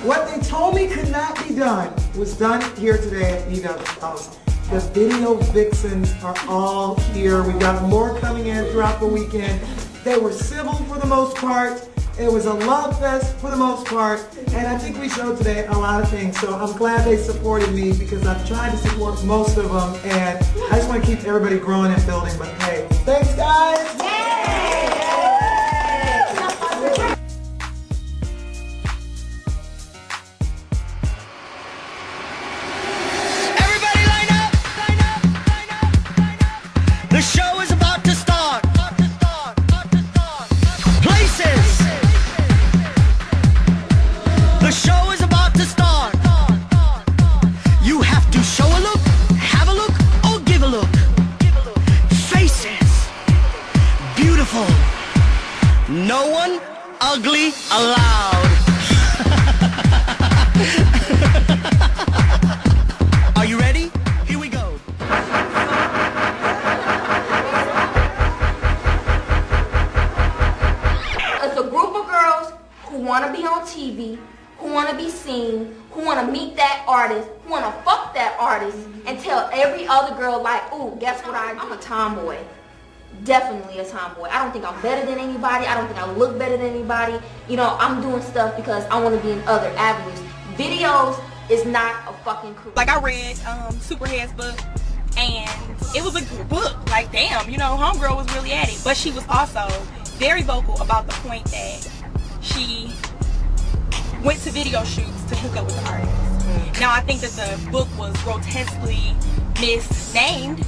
What they told me could not be done was done here today at EW's house. The video vixens are all here. We got more coming in throughout the weekend. They were civil for the most part. It was a love fest for the most part. And I think we showed today a lot of things. So I'm glad they supported me because I've tried to support most of them. And I just want to keep everybody growing and building. But hey, thanks guys. The show is about to start. Places. The show is about to start. You have to show a look, have a look, or give a look. Faces. Beautiful. No one ugly allowed. Are you ready? Here we go. Who want to be on TV, who want to be seen, who want to meet that artist, who want to fuck that artist, and tell every other girl like, ooh, guess what I'm a tomboy. Definitely a tomboy. I don't think I'm better than anybody. I don't think I look better than anybody. You know, I'm doing stuff because I want to be in other avenues. Videos is not a fucking career. Like I read Superhead's book, and it was a good book. Like, damn, you know, homegirl was really at it. But she was also very vocal about the point that she went to video shoots to hook up with the artist. Now I think that the book was grotesquely misnamed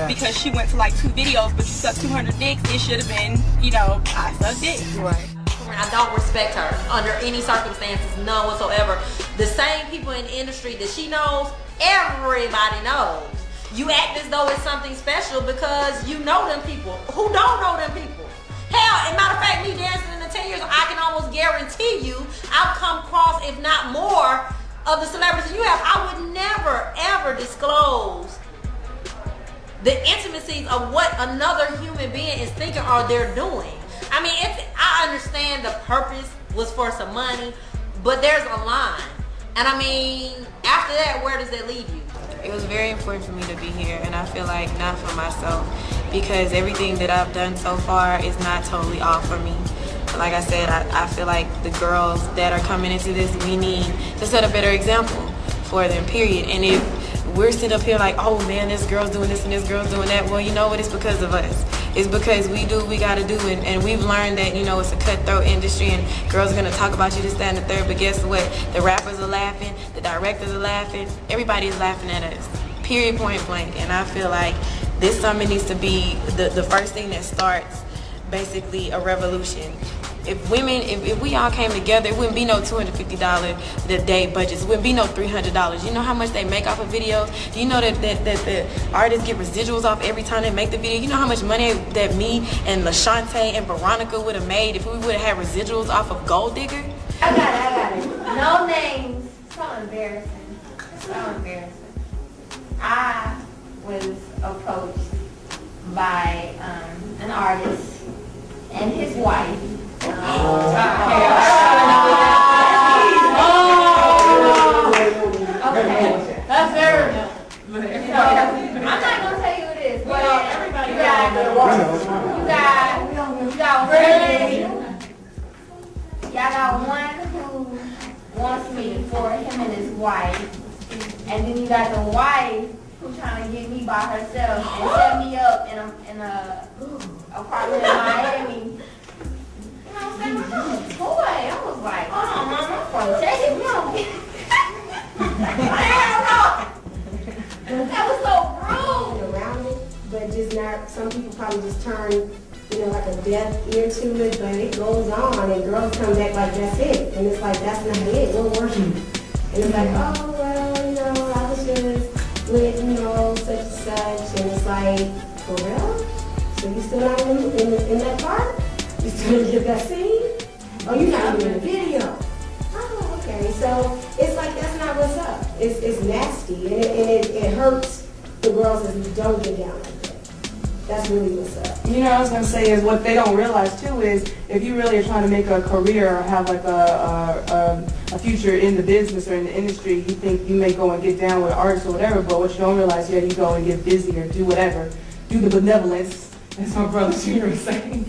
because she went to like 2 videos, but you sucked 200 dicks. It should have been, you know, I sucked dick. Right. I don't respect her under any circumstances, none whatsoever. The same people in the industry that she knows, everybody knows. You act as though it's something special because you know them people. Who don't know them people? Hell, as a matter of fact, me dancing in the 10 years, I can almost guarantee you I've come across, if not more, of the celebrities you have. I would never, ever disclose the intimacies of what another human being is thinking or they're doing. I mean, I understand the purpose was for some money, but there's a line. And I mean, after that, where does that leave you? It was very important for me to be here, and I feel like not for myself, because everything that I've done so far is not totally all for me. Like I said, I feel like the girls that are coming into this, we need to set a better example for them, period. And if we're sitting up here like, oh man, this girl's doing this and this girl's doing that, well, you know what, it's because of us. It's because we do what we gotta do, and we've learned that, you know, it's a cutthroat industry and girls are gonna talk about you this, that, and the third, but guess what? The rappers are laughing, the directors are laughing, everybody is laughing at us, period, point blank. And I feel like this summer needs to be the first thing that starts basically a revolution. If we all came together, it wouldn't be no $250 a day budgets. It wouldn't be no $300. You know how much they make off of videos? Do you know that the artists get residuals off every time they make the video? You know how much money that me and LaShante and Veronica would have made if we would have had residuals off of Gold Digger? I got it. No names. So embarrassing. So embarrassing. I was approached by an artist and his wife. Okay, that's very. I'm not gonna tell you who it is, but everybody you got one who wants me for him and his wife, and then you got the wife who's trying to get me by herself and set me up in a apartment in Miami. Boy, I was like, oh, mama, I'm gonna take it. That was so rude. Around it, but just not. Some people probably just turn, you know, like a deaf ear to it, but it goes on, and girls come back like that's it, and it's like that's not it. We're working, and it's like, oh well, you know, I was just with, you know, such and such, and it's like, for real? So you still not in that part? You still didn't get that scene? Oh, you're not even in the video. Oh, okay. So it's like that's not what's up. It's nasty, and it hurts the girls that don't get down like that. That's really what's up. You know what I was gonna say is what they don't realize too is if you really are trying to make a career or have like a a future in the business or in the industry, you think you may go and get down with artists or whatever, but what you don't realize, yeah, you go and get busy or do whatever, do the benevolence, as my brother Junior was saying.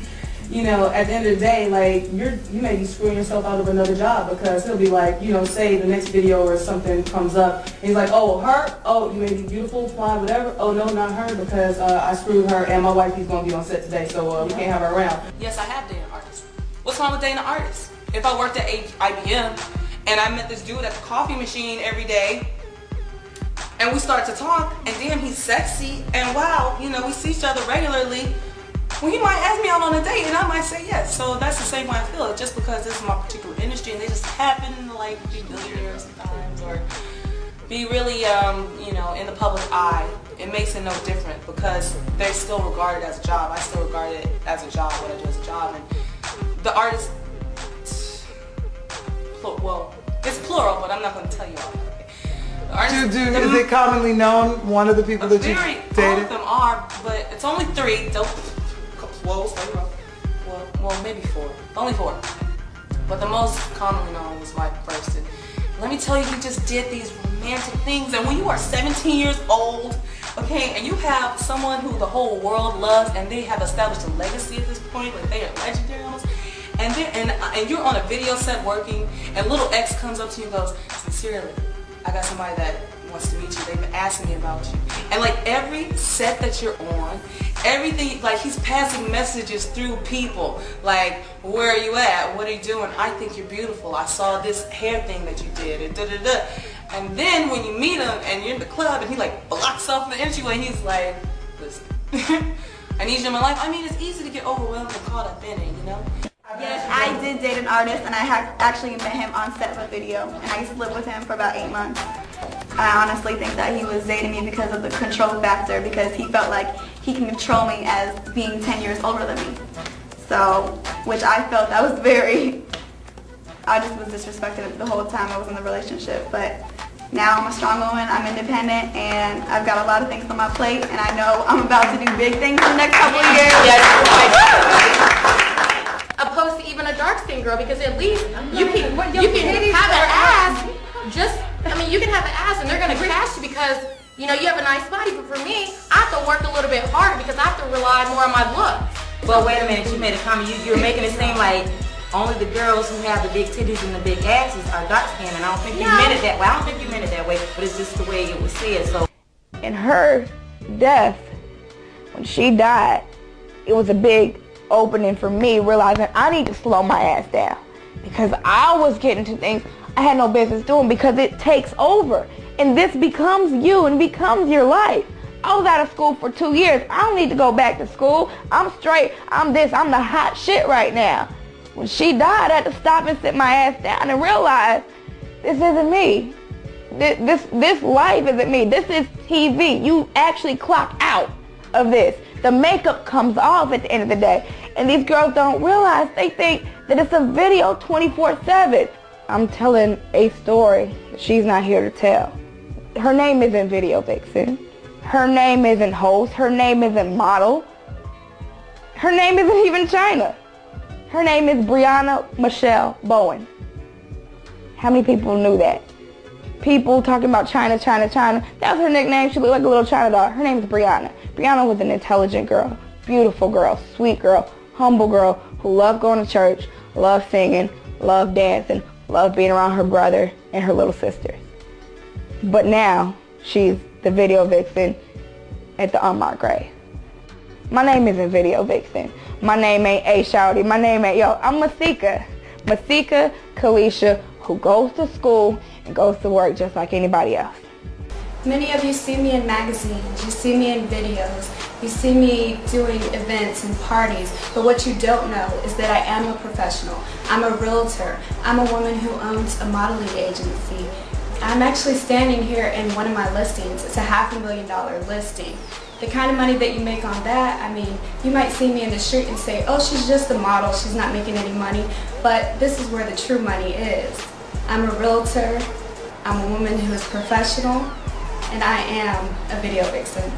You know, at the end of the day, like, you may be screwing yourself out of another job, because he'll be like, you know, say the next video or something comes up, and he's like, oh, her? Oh, you may be beautiful, fly, whatever. Oh, no, not her, because I screwed her, and my wife is going to be on set today, so we can't have her around. Yes, I have dated artists. What's wrong with dating an artist? If I worked at IBM, and I met this dude at the coffee machine every day, and we started to talk, and damn, he's sexy, and wow, you know, we see each other regularly. Well, he might ask me out on a date, and I might say yes. So that's the same way I feel. Just because this is my particular industry, and they just happen to like be billionaires sometimes, or be really, you know, in the public eye, it makes it no different, because they're still regarded as a job. I still regard it as a job, what I do as a job, and the artist, well, it's plural, but I'm not going to tell you all that. Is it commonly known, one of the people that you dated? All of them are, but it's only 3. Well, maybe 4. Only 4. But the most commonly known was my first. And let me tell you, he just did these romantic things. And when you are 17 years old, okay, and you have someone who the whole world loves, and they have established a legacy at this point, like they are legendary almost, and you're on a video set working, and little X comes up to you and goes, sincerely, I got somebody that wants to meet you. They've been asking me about you. And like every set that you're on, everything, like he's passing messages through people. Like, where are you at? What are you doing? I think you're beautiful. I saw this hair thing that you did. And da-da-da. And then when you meet him and you're in the club and he like blocks off the entryway, and he's like, listen, I need you in my life. I mean, it's easy to get overwhelmed and caught up in it, you know? Yes, I did date an artist, and I actually met him on set of a video, and I used to live with him for about 8 months. I honestly think that he was dating me because of the control factor, because he felt like he can control me as being 10 years older than me. So, which I felt that was I just was disrespected the whole time I was in the relationship. But now I'm a strong woman, I'm independent, and I've got a lot of things on my plate, and I know I'm about to do big things in the next couple of years. Opposed to even a dark-skinned girl, because at least you can have an ass. You can have an ass and they're gonna cash you because you know you have a nice body. But for me, I have to work a little bit harder because I have to rely more on my looks. Well, wait a minute. You made a comment. You're making it seem like only the girls who have the big titties and the big asses are dark-skinned, and I don't think you meant it that way. I don't think you meant it that way, but it's just the way it was said. So, in her death, when she died, it was a big opening for me, realizing I need to slow my ass down, because I was getting to things I had no business doing, because it takes over and this becomes you and becomes your life. I was out of school for 2 years. I don't need to go back to school. I'm straight. I'm the hot shit right now. When she died, I had to stop and sit my ass down and realize this isn't me. This life isn't me. This is TV. You actually clock out of this. The makeup comes off at the end of the day. And these girls don't realize, they think that it's a video 24/7. I'm telling a story that she's not here to tell. Her name isn't Video Vixen. Her name isn't host. Her name isn't model. Her name isn't even China. Her name is Brianna Michelle Bowen. How many people knew that? People talking about China, China, China. That was her nickname. She looked like a little China doll. Her name is Brianna. Brianna was an intelligent girl, beautiful girl, sweet girl, humble girl who loved going to church, loved singing, loved dancing, loved being around her brother and her little sisters. But now she's the Video Vixen at the unmarked grave. My name isn't Video Vixen. My name ain't A Shouty. My name ain't, I'm Masika. Masika Kalisha, who goes to school and goes to work just like anybody else. Many of you see me in magazines, you see me in videos, you see me doing events and parties, but what you don't know is that I am a professional. I'm a realtor. I'm a woman who owns a modeling agency. I'm actually standing here in one of my listings. It's a $500,000 listing. The kind of money that you make on that, I mean, you might see me in the street and say, oh, she's just a model, she's not making any money, but this is where the true money is. I'm a realtor, I'm a woman who is professional, and I am a video vixen.